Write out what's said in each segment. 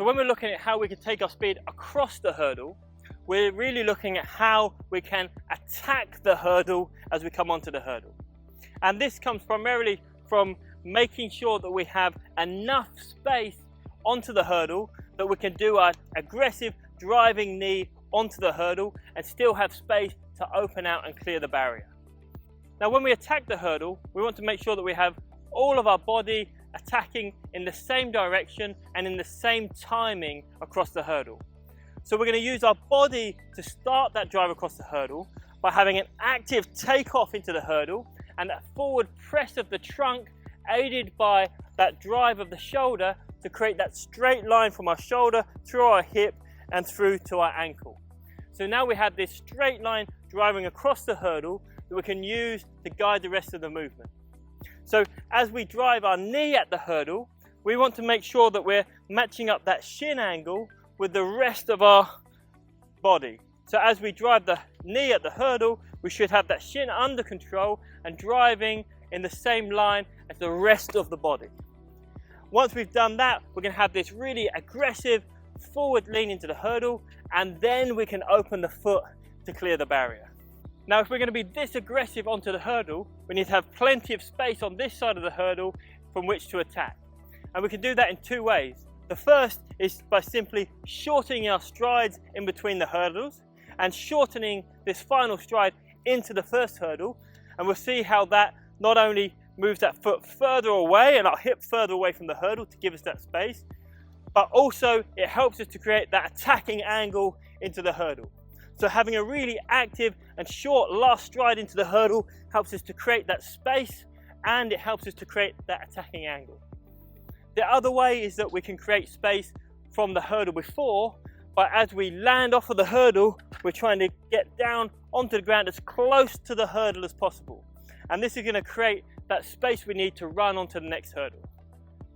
So when we're looking at how we can take our speed across the hurdle, we're really looking at how we can attack the hurdle as we come onto the hurdle. And this comes primarily from making sure that we have enough space onto the hurdle that we can do our aggressive driving knee onto the hurdle and still have space to open out and clear the barrier. Now when we attack the hurdle, we want to make sure that we have all of our body attacking in the same direction and in the same timing across the hurdle. So we're going to use our body to start that drive across the hurdle by having an active takeoff into the hurdle and that forward press of the trunk aided by that drive of the shoulder to create that straight line from our shoulder through our hip and through to our ankle. So now we have this straight line driving across the hurdle that we can use to guide the rest of the movement. So as we drive our knee at the hurdle, we want to make sure that we're matching up that shin angle with the rest of our body. So as we drive the knee at the hurdle, we should have that shin under control and driving in the same line as the rest of the body. Once we've done that, we're going to have this really aggressive forward lean into the hurdle, and then we can open the foot to clear the barrier. Now if we're going to be this aggressive onto the hurdle, we need to have plenty of space on this side of the hurdle from which to attack. And we can do that in two ways. The first is by simply shortening our strides in between the hurdles and shortening this final stride into the first hurdle, and we'll see how that not only moves that foot further away and our hip further away from the hurdle to give us that space, but also it helps us to create that attacking angle into the hurdle. So having a really active and short last stride into the hurdle helps us to create that space, and it helps us to create that attacking angle. The other way is that we can create space from the hurdle before, but as we land off of the hurdle, we're trying to get down onto the ground as close to the hurdle as possible. And this is going to create that space we need to run onto the next hurdle.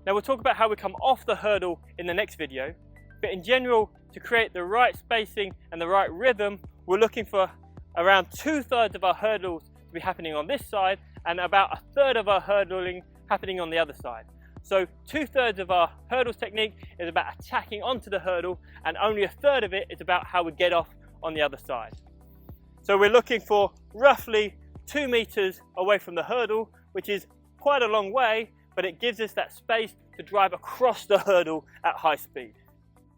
Now we'll talk about how we come off the hurdle in the next video, but in general, to create the right spacing and the right rhythm, we're looking for around 2/3 of our hurdles to be happening on this side and about 1/3 of our hurdling happening on the other side. So 2/3 of our hurdles technique is about attacking onto the hurdle, and only 1/3 of it is about how we get off on the other side. So we're looking for roughly 2 meters away from the hurdle, which is quite a long way, but it gives us that space to drive across the hurdle at high speed.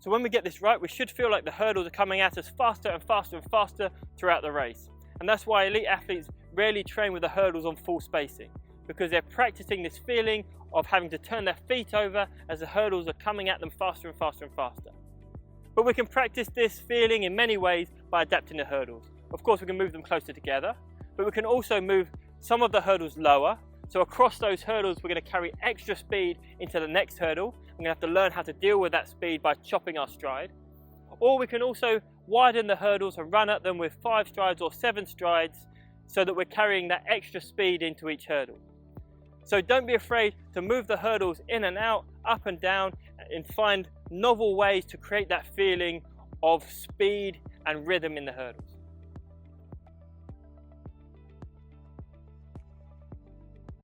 So when we get this right, we should feel like the hurdles are coming at us faster and faster and faster throughout the race. And that's why elite athletes rarely train with the hurdles on full spacing, because they're practicing this feeling of having to turn their feet over as the hurdles are coming at them faster and faster and faster. But we can practice this feeling in many ways by adapting the hurdles. Of course, we can move them closer together, but we can also move some of the hurdles lower. So across those hurdles, we're going to carry extra speed into the next hurdle. We're going to have to learn how to deal with that speed by chopping our stride. Or we can also widen the hurdles and run at them with 5 strides or 7 strides so that we're carrying that extra speed into each hurdle. So don't be afraid to move the hurdles in and out, up and down, and find novel ways to create that feeling of speed and rhythm in the hurdles.